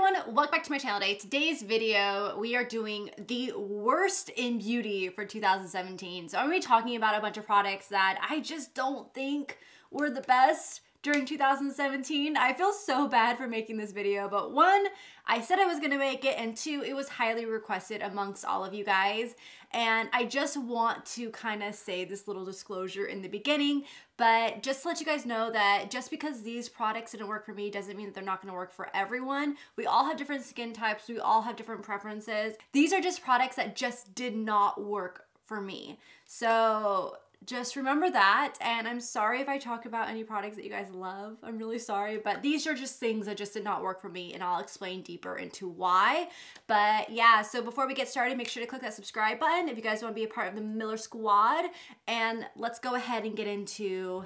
everyone, welcome back to my channel today. Today's video, we are doing the worst in beauty for 2017. So I'm going to be talking about a bunch of products that I just don't think were the best during 2017. I feel so bad for making this video, but one, I said I was gonna make it, and two, it was highly requested amongst all of you guys. And I just want to kind of say this little disclosure in the beginning, but just to let you guys know that just because these products didn't work for me doesn't mean that they're not gonna work for everyone. We all have different skin types, we all have different preferences. These are just products that just did not work for me. So just remember that, and I'm sorry if I talk about any products that you guys love. I'm really sorry, but these are just things that just did not work for me, and I'll explain deeper into why. But yeah, so before we get started, make sure to click that subscribe button if you guys want to be a part of the Miller Squad, and let's go ahead and get into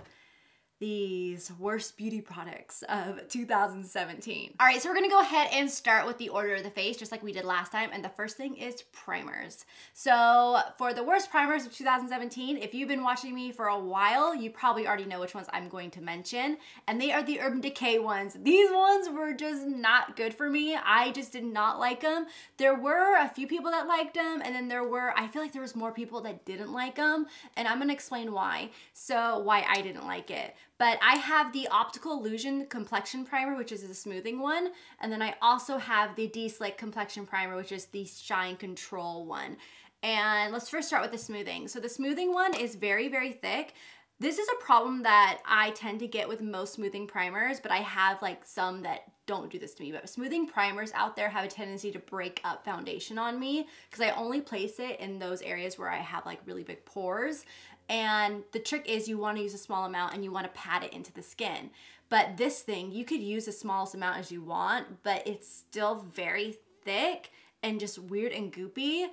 these worst beauty products of 2017. All right, so we're gonna go ahead and start with the order of the face, just like we did last time, and the first thing is primers. So for the worst primers of 2017, if you've been watching me for a while, you probably already know which ones I'm going to mention, and they are the Urban Decay ones. These ones were just not good for me. I just did not like them. There were a few people that liked them, and then I feel like there was more people that didn't like them, and I'm gonna explain why. So why I didn't like it. But I have the Optical Illusion Complexion Primer, which is the smoothing one. And then I also have the De-Slick Complexion Primer, which is the Shine Control one. And let's first start with the smoothing. So the smoothing one is very, very thick. This is a problem that I tend to get with most smoothing primers, but I have like some that don't do this to me. But smoothing primers out there have a tendency to break up foundation on me because I only place it in those areas where I have like really big pores. And the trick is you want to use a small amount and you want to pat it into the skin. But this thing, you could use the smallest amount as you want, but it's still very thick and just weird and goopy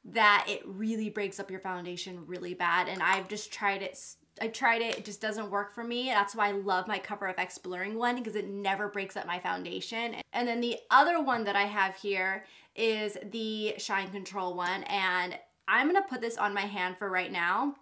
that it really breaks up your foundation really bad. And I've just tried it. It just doesn't work for me. That's why I love my Cover FX blurring one, because it never breaks up my foundation. And then the other one that I have here is the Shine Control one. And I'm gonna put this on my hand for right now,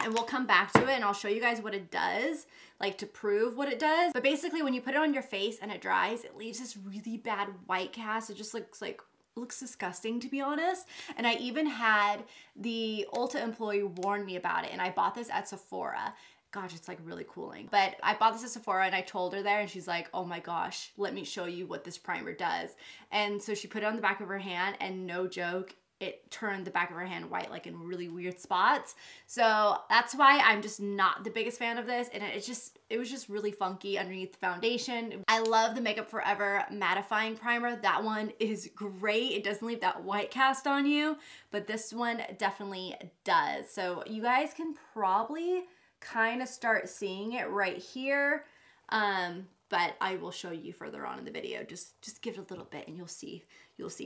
and we'll come back to it and I'll show you guys what it does, like to prove what it does. But basically when you put it on your face and it dries, it leaves this really bad white cast. It just looks disgusting, to be honest. And I even had the Ulta employee warn me about it, and I bought this at Sephora. Gosh, it's like really cooling. But I bought this at Sephora and I told her there, and she's like, oh my gosh, let me show you what this primer does. And so she put it on the back of her hand, and no joke, it turned the back of her hand white, like in really weird spots. So that's why I'm just not the biggest fan of this. And it was just really funky underneath the foundation. I love the Makeup Forever mattifying primer. That one is great. It doesn't leave that white cast on you, but this one definitely does. So you guys can probably kind of start seeing it right here. But I will show you further on in the video. Just give it a little bit and you'll see.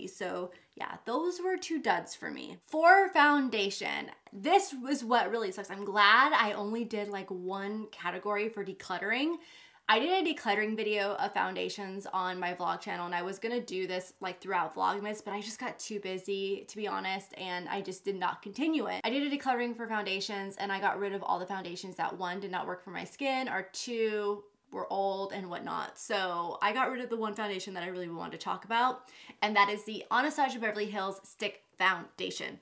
So yeah, those were two duds for me. For foundation, this was what really sucks. I'm glad I only did like one category for decluttering. I did a decluttering video of foundations on my vlog channel, and I was gonna do this like throughout Vlogmas, but I just got too busy, to be honest, and I just did not continue it. I did a decluttering for foundations, and I got rid of all the foundations that, one, did not work for my skin, or two, were old and whatnot. So I got rid of the one foundation that I really wanted to talk about, and that is the Anastasia Beverly Hills Stick Foundation.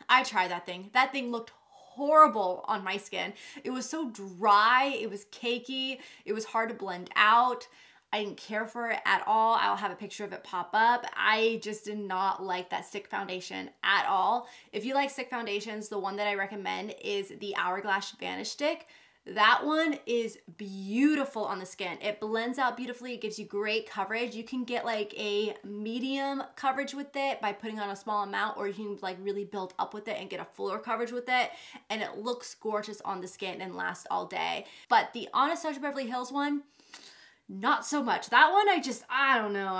I tried that thing. That thing looked horrible on my skin. It was so dry, it was cakey, it was hard to blend out. I didn't care for it at all. I'll have a picture of it pop up. I just did not like that stick foundation at all. If you like stick foundations, the one that I recommend is the Hourglass Vanish Stick. That one is beautiful on the skin. It blends out beautifully. It gives you great coverage. You can get like a medium coverage with it by putting on a small amount, or you can like really build up with it and get a fuller coverage with it. And it looks gorgeous on the skin and lasts all day. But the Anastasia Beverly Hills one, not so much. That one, I don't know.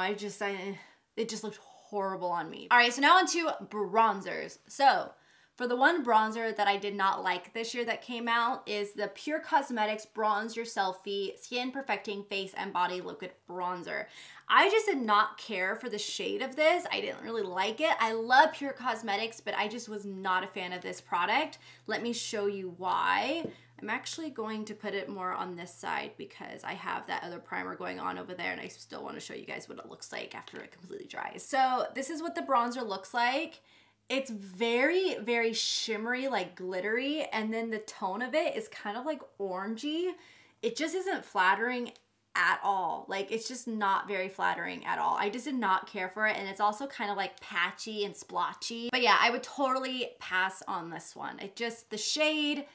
It just looked horrible on me. All right, so now on to bronzers. So For the one bronzer that I did not like this year that came out is the Pure Cosmetics Bronze Your Selfie Skin Perfecting Face and Body Liquid Bronzer. I just did not care for the shade of this. I didn't really like it. I love Pure Cosmetics, but I just was not a fan of this product. Let me show you why. I'm actually going to put it more on this side because I have that other primer going on over there and I still want to show you guys what it looks like after it completely dries. So this is what the bronzer looks like. It's very, very shimmery, like glittery, and then the tone of it is kind of like orangey. It just isn't flattering at all. Like, it's just not very flattering at all. I just did not care for it, and it's also kind of like patchy and splotchy. But yeah, I would totally pass on this one. It just, the shade,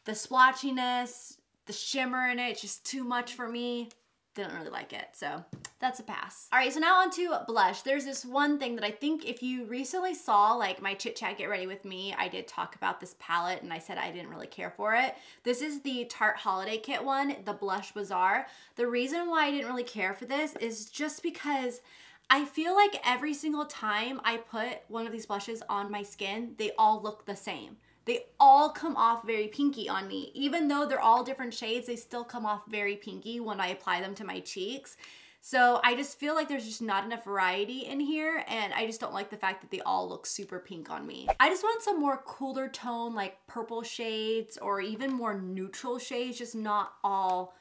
the splotchiness, the shimmer in it, just too much for me. Didn't really like it, so that's a pass. All right, so now on to blush. There's this one thing that I think if you recently saw like my chit chat get ready with me, I did talk about this palette and I said I didn't really care for it. This is the Tarte Holiday Kit one, the Blush Bazaar. The reason why I didn't really care for this is just because I feel like every single time I put one of these blushes on my skin, they all look the same. They all come off very pinky on me. Even though they're all different shades, they still come off very pinky when I apply them to my cheeks. So I just feel like there's just not enough variety in here, and I just don't like the fact that they all look super pink on me. I just want some more cooler tone, like purple shades or even more neutral shades, just not all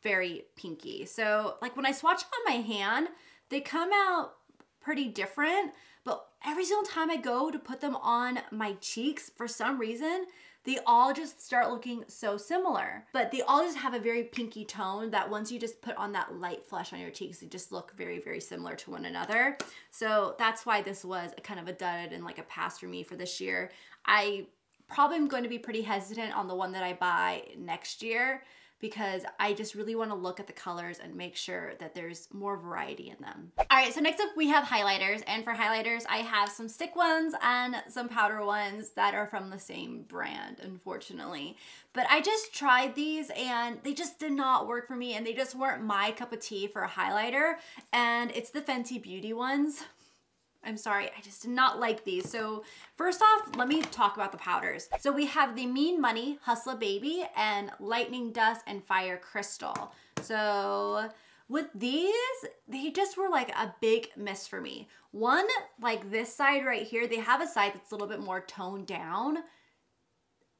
very pinky. So like when I swatch them on my hand, they come out pretty different, but every single time I go to put them on my cheeks, for some reason, they all just start looking so similar. But they all just have a very pinky tone that once you just put on that light flush on your cheeks, they just look very, very similar to one another. So that's why this was a kind of a dud and like a pass for me for this year. I probably am going to be pretty hesitant on the one that I buy next year, because I just really want to look at the colors and make sure that there's more variety in them. All right, so next up we have highlighters, and for highlighters I have some stick ones and some powder ones that are from the same brand, unfortunately. But I just tried these and they just did not work for me, and they just weren't my cup of tea for a highlighter, and it's the Fenty Beauty ones. I'm sorry, I just did not like these. So first off, let me talk about the powders. So we have the Mean Money Hustler Baby and Lightning Dust and Fire Crystal. So with these, they just were like a big miss for me. One, like this side right here, they have a side that's a little bit more toned down.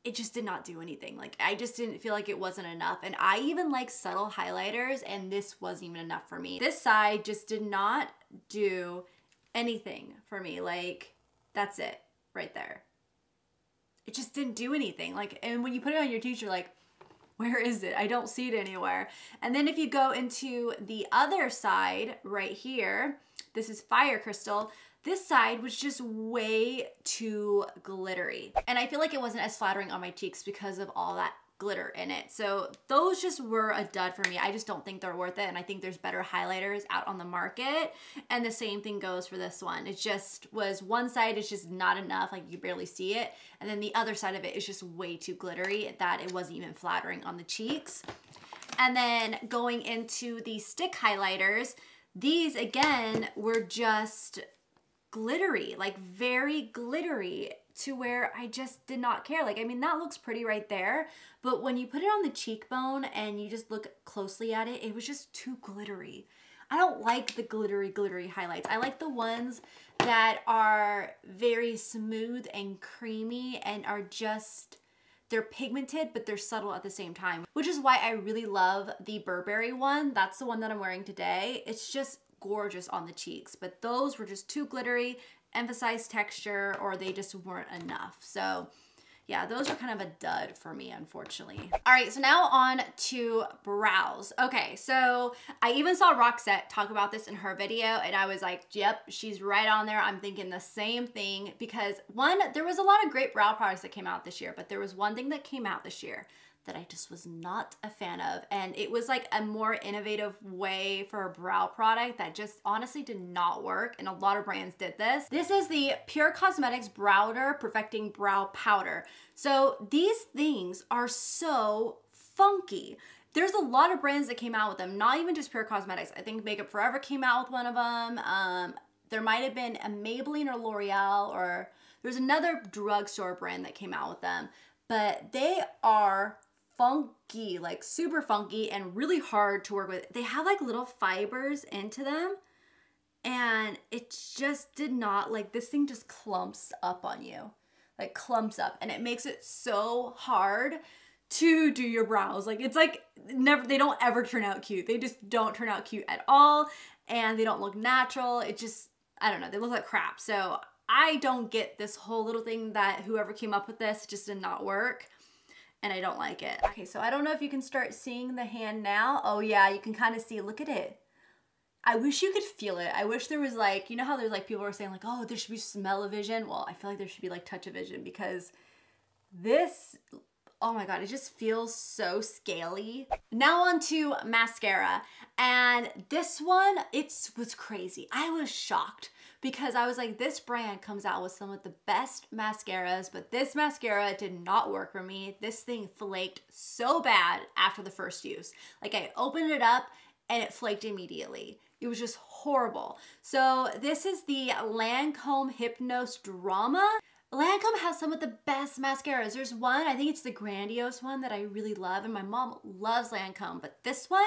It just did not do anything. Like, I just didn't feel like it wasn't enough. And I even like subtle highlighters, and this wasn't even enough for me. This side just did not do anything for me. Like, that's it right there. It just didn't do anything. Like, and when you put it on your cheeks, you're like, where is it? I don't see it anywhere. And then if you go into the other side right here, this is Fire Crystal. This side was just way too glittery. And I feel like it wasn't as flattering on my cheeks because of all that glitter in it. So those just were a dud for me. I just don't think they're worth it, and I think there's better highlighters out on the market. And the same thing goes for this one. It just was, one side is just not enough, like you barely see it, and then the other side of it is just way too glittery that it wasn't even flattering on the cheeks. And then going into the stick highlighters, these again were just glittery, like very glittery, to where I just did not care. Like, I mean, that looks pretty right there, but when you put it on the cheekbone and you just look closely at it, it was just too glittery. I don't like the glittery highlights. I like the ones that are very smooth and creamy and are just, they're pigmented, but they're subtle at the same time, which is why I really love the Burberry one. That's the one that I'm wearing today. It's just gorgeous on the cheeks, but those were just too glittery, emphasized texture, or they just weren't enough. So yeah, those are kind of a dud for me, unfortunately. All right, so now on to brows. Okay, so I even saw Roxette talk about this in her video, and I was like, yep, she's right on there. I'm thinking the same thing, because one, there was a lot of great brow products that came out this year, but there was one thing that came out this year that I just was not a fan of, and it was like a more innovative way for a brow product that just honestly did not work, and a lot of brands did this. This is the Pure Cosmetics Browder Perfecting Brow Powder. So these things are so funky. There's a lot of brands that came out with them, not even just Pure Cosmetics. I think Makeup Forever came out with one of them. There might have been a Maybelline or L'Oreal, or There's another drugstore brand that came out with them, but they are funky, like super funky and really hard to work with. They have like little fibers into them, and it just did not, like, this thing just clumps up on you, like clumps up, and it makes it so hard to do your brows. Like, it's like never, they don't ever turn out cute. They just don't turn out cute at all, and they don't look natural. It just, I don't know, they look like crap. So I don't get this whole little thing that whoever came up with this just did not work, and I don't like it. Okay, so I don't know if you can start seeing the hand now. Oh yeah, you can kind of see, look at it. I wish you could feel it. I wish there was, like, you know how there's like people are saying like, oh, there should be smell-o-vision. Well, I feel like there should be like touch-o-vision, because this, oh my God, it just feels so scaly. Now on to mascara. And this one, it was crazy. I was shocked because I was like, this brand comes out with some of the best mascaras, but this mascara did not work for me. This thing flaked so bad after the first use. Like, I opened it up and it flaked immediately. It was just horrible. So this is the Lancome Hypnose Drama. Lancome has some of the best mascaras. There's one, I think it's the Grandiose one, that I really love, and my mom loves Lancome, but this one,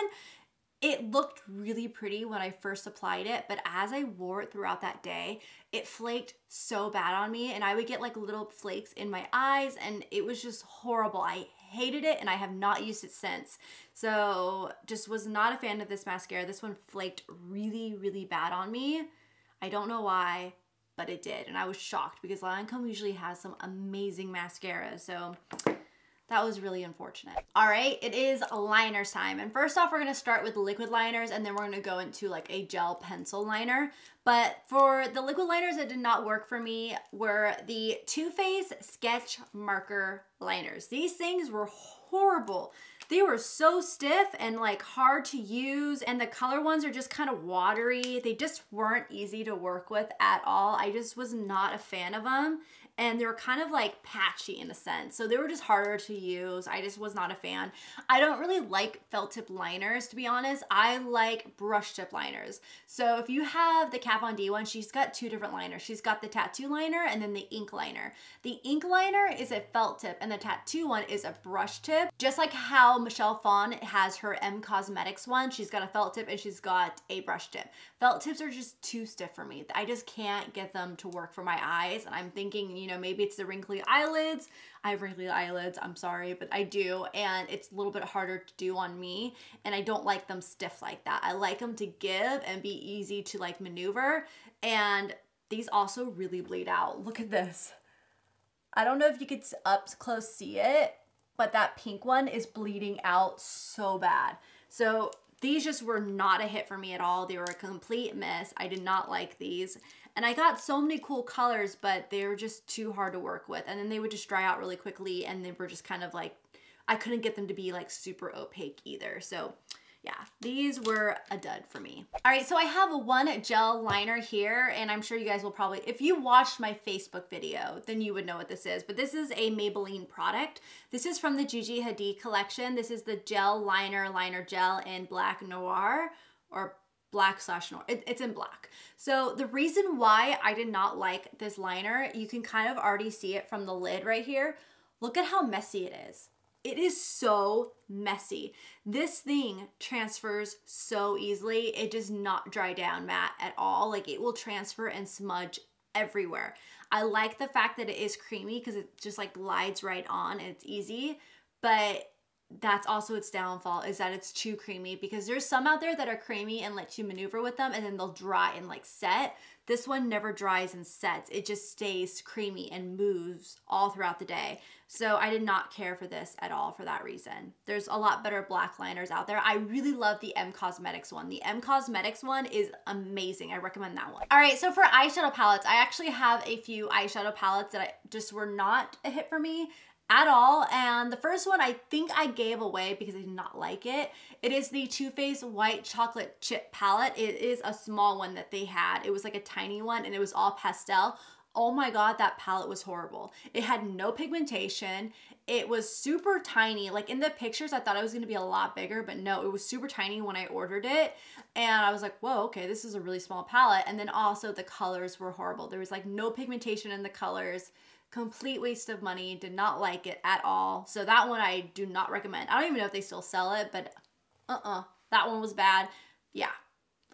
it looked really pretty when I first applied it, but as I wore it throughout that day, it flaked so bad on me, and I would get like little flakes in my eyes, and it was just horrible. I hated it, and I have not used it since. So just was not a fan of this mascara. This one flaked really, really bad on me. I don't know why, but it did, and I was shocked because Lancome usually has some amazing mascaras, so that was really unfortunate. All right, it is liners time. And first off, we're gonna start with liquid liners, and then we're gonna go into like a gel pencil liner. But for the liquid liners that did not work for me were the Too Faced Sketch Marker liners. These things were horrible. They were so stiff and like hard to use, and the color ones are just kind of watery. They just weren't easy to work with at all. I just was not a fan of them. And they were kind of like patchy in a sense. So they were just harder to use. I just was not a fan. I don't really like felt tip liners, to be honest. I like brush tip liners. So if you have the Kat Von D one, she's got two different liners. She's got the tattoo liner and then the ink liner. The ink liner is a felt tip and the tattoo one is a brush tip. Just like how Michelle Phan has her M Cosmetics one. She's got a felt tip and she's got a brush tip. Felt tips are just too stiff for me. I just can't get them to work for my eyes. And I'm thinking, you know, maybe it's the wrinkly eyelids. I have wrinkly eyelids, I'm sorry, but I do, and it's a little bit harder to do on me, and I don't like them stiff like that. I like them to give and be easy to like maneuver, and these also really bleed out. Look at this. I don't know if you could up close see it, but that pink one is bleeding out so bad. So these just were not a hit for me at all. They were a complete mess. I did not like these. And I got so many cool colors, but they were just too hard to work with. And then they would just dry out really quickly, and they were just kind of like, I couldn't get them to be like super opaque either. So yeah, these were a dud for me. All right, so I have one gel liner here, and I'm sure you guys will probably, if you watched my Facebook video, then you would know what this is, but this is a Maybelline product. This is from the Gigi Hadid collection. This is the gel liner gel in Black Noir, or black/noir. It's in black. So the reason why I did not like this liner, you can kind of already see it from the lid right here. Look at how messy it is. It is so messy. This thing transfers so easily. It does not dry down matte at all. Like, it will transfer and smudge everywhere. I like the fact that it is creamy because it just like glides right on and it's easy, but that's also its downfall, is that it's too creamy, because there's some out there that are creamy and let you maneuver with them and then they'll dry and like set. This one never dries and sets. It just stays creamy and moves all throughout the day. So I did not care for this at all for that reason. There's a lot better black liners out there. I really love the M Cosmetics one. The M Cosmetics one is amazing. I recommend that one. All right, so for eyeshadow palettes, I actually have a few eyeshadow palettes that just were not a hit for me at all. And the first one I think I gave away because I did not like it. It is the Too Faced White Chocolate Chip Palette. It is a small one that they had. It was like a tiny one and it was all pastel. Oh my God, that palette was horrible. It had no pigmentation. It was super tiny. Like in the pictures, I thought it was gonna be a lot bigger, but no, it was super tiny when I ordered it. And I was like, whoa, okay, this is a really small palette. And then also the colors were horrible. There was like no pigmentation in the colors. Complete waste of money. Did not like it at all. So that one I do not recommend. I don't even know if they still sell it, but that one was bad. Yeah.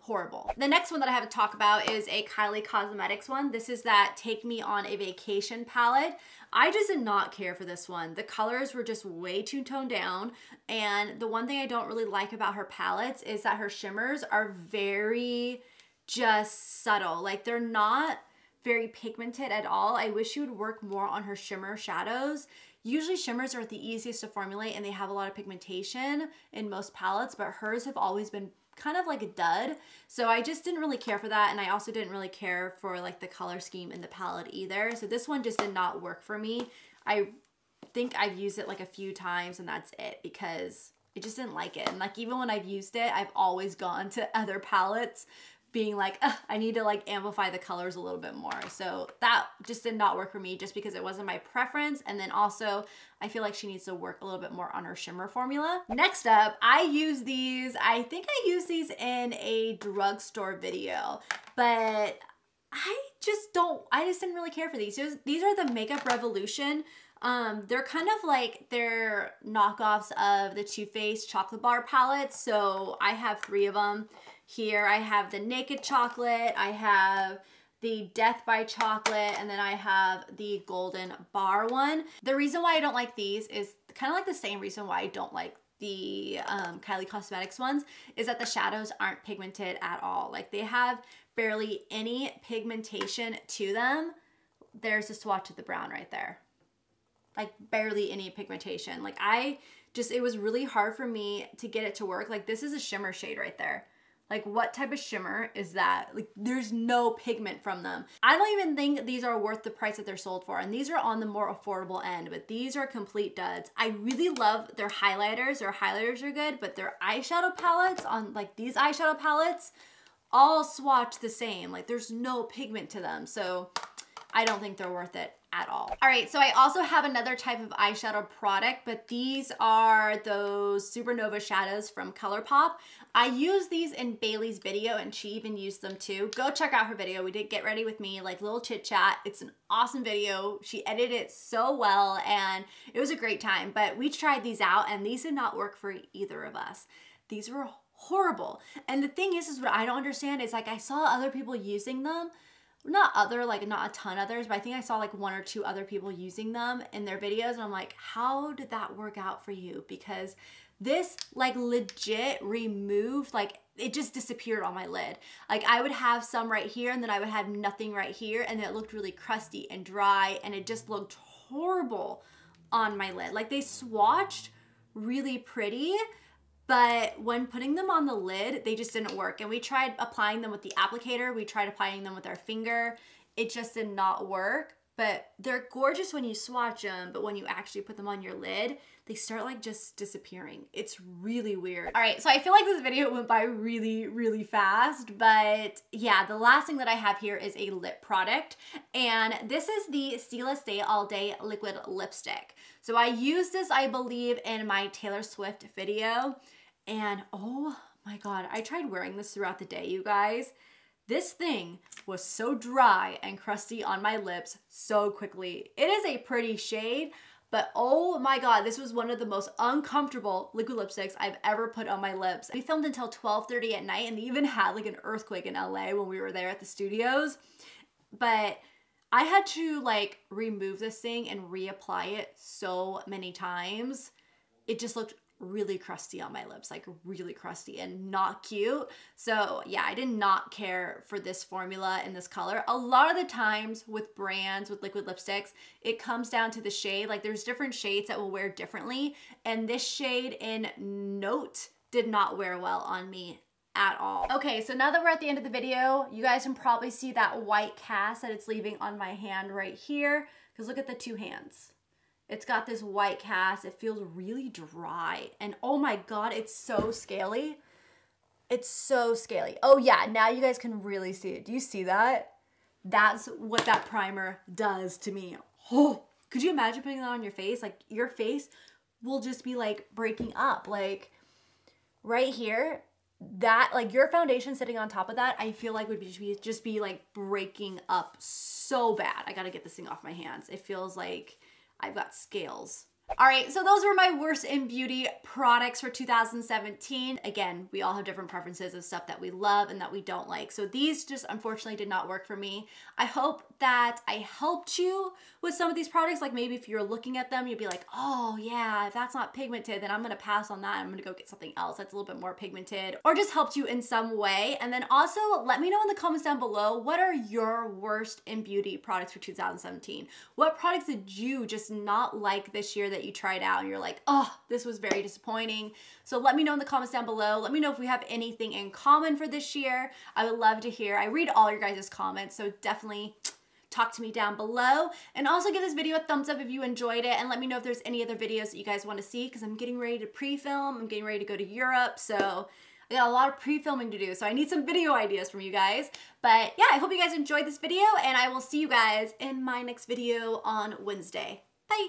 Horrible. The next one that I have to talk about is a Kylie Cosmetics one. This is that Take Me on a Vacation palette. I just did not care for this one. The colors were just way too toned down. And the one thing I don't really like about her palettes is that her shimmers are very just subtle. Like they're not very pigmented at all. I wish she would work more on her shimmer shadows. Usually shimmers are the easiest to formulate and they have a lot of pigmentation in most palettes, but hers have always been kind of like a dud. So I just didn't really care for that. And I also didn't really care for like the color scheme in the palette either. So this one just did not work for me. I think I've used it like a few times and that's it because I just didn't like it. And like even when I've used it, I've always gone to other palettes being like, I need to like amplify the colors a little bit more. So that just did not work for me just because it wasn't my preference. And then also I feel like she needs to work a little bit more on her shimmer formula. Next up, I use these, I think I used these in a drugstore video, but I just didn't really care for these. These are the Makeup Revolution. They're kind of like they're knockoffs of the Too Faced chocolate bar palettes. So I have 3 of them. Here I have the Naked Chocolate, I have the Death by Chocolate, and then I have the Golden Bar one. The reason why I don't like these is kind of like the same reason why I don't like the Kylie Cosmetics ones, is that the shadows aren't pigmented at all. Like they have barely any pigmentation to them. There's a swatch of the brown right there. Like barely any pigmentation. Like it was really hard for me to get it to work. Like this is a shimmer shade right there. Like what type of shimmer is that? Like there's no pigment from them. I don't even think these are worth the price that they're sold for. And these are on the more affordable end, but these are complete duds. I really love their highlighters. Their highlighters are good, but their eyeshadow palettes on like these eyeshadow palettes all swatch the same. Like there's no pigment to them. So I don't think they're worth it at all. All right, so I also have another type of eyeshadow product, but these are those Supernova shadows from ColourPop. I use these in Bailey's video and she even used them too. Go check out her video. We did Get Ready With Me, like little chit chat. It's an awesome video. She edited it so well and it was a great time, but we tried these out and these did not work for either of us. These were horrible. And the thing is what I don't understand is like I saw other people using them. Not a ton others, but I think I saw like 1 or 2 other people using them in their videos. And I'm like, how did that work out for you? Because this like legit removed, like it just disappeared on my lid. Like I would have some right here and then I would have nothing right here. And it looked really crusty and dry and it just looked horrible on my lid. Like they swatched really pretty, but when putting them on the lid, they just didn't work. And we tried applying them with the applicator. We tried applying them with our finger. It just did not work. But they're gorgeous when you swatch them, but when you actually put them on your lid, they start like just disappearing. It's really weird. All right, so I feel like this video went by really, really fast, but yeah, the last thing that I have here is a lip product, and this is the Stila Stay All Day Liquid Lipstick. So I used this, I believe, in my Taylor Swift video, and oh my God, I tried wearing this throughout the day, you guys. This thing was so dry and crusty on my lips so quickly. It is a pretty shade, but oh my God, this was one of the most uncomfortable liquid lipsticks I've ever put on my lips. We filmed until 12:30 at night and they even had like an earthquake in LA when we were there at the studios. But I had to like remove this thing and reapply it so many times. It just looked really crusty on my lips, like really crusty and not cute. So yeah, I did not care for this formula in this color. A lot of the times with brands, with liquid lipsticks, it comes down to the shade. Like there's different shades that will wear differently. And this shade in Note did not wear well on me at all. Okay, so now that we're at the end of the video, you guys can probably see that white cast that it's leaving on my hand right here. Because look at the 2 hands. It's got this white cast. It feels really dry. And oh my God, it's so scaly. It's so scaly. Oh yeah, now you guys can really see it. Do you see that? That's what that primer does to me. Oh, could you imagine putting that on your face? Like your face will just be like breaking up. Like right here, that like your foundation sitting on top of that, I feel like would just be like breaking up so bad. I gotta get this thing off my hands. It feels like I've got scales. All right, so those were my worst in beauty products for 2017. Again, we all have different preferences of stuff that we love and that we don't like. So these just unfortunately did not work for me. I hope that I helped you with some of these products. Like maybe if you're looking at them, you'd be like, oh yeah, if that's not pigmented, then I'm gonna pass on that. I'm gonna go get something else that's a little bit more pigmented, or just helped you in some way. And then also let me know in the comments down below, what are your worst in beauty products for 2017? What products did you just not like this year that you tried out and you're like, oh, this was very disappointing? So let me know in the comments down below. Let me know if we have anything in common for this year. I would love to hear. I read all your guys' comments, so definitely talk to me down below. And also give this video a thumbs up if you enjoyed it, and let me know if there's any other videos that you guys want to see, because I'm getting ready to pre-film. I'm getting ready to go to Europe, so I got a lot of pre-filming to do, so I need some video ideas from you guys. But yeah, I hope you guys enjoyed this video, and I will see you guys in my next video on Wednesday. Bye!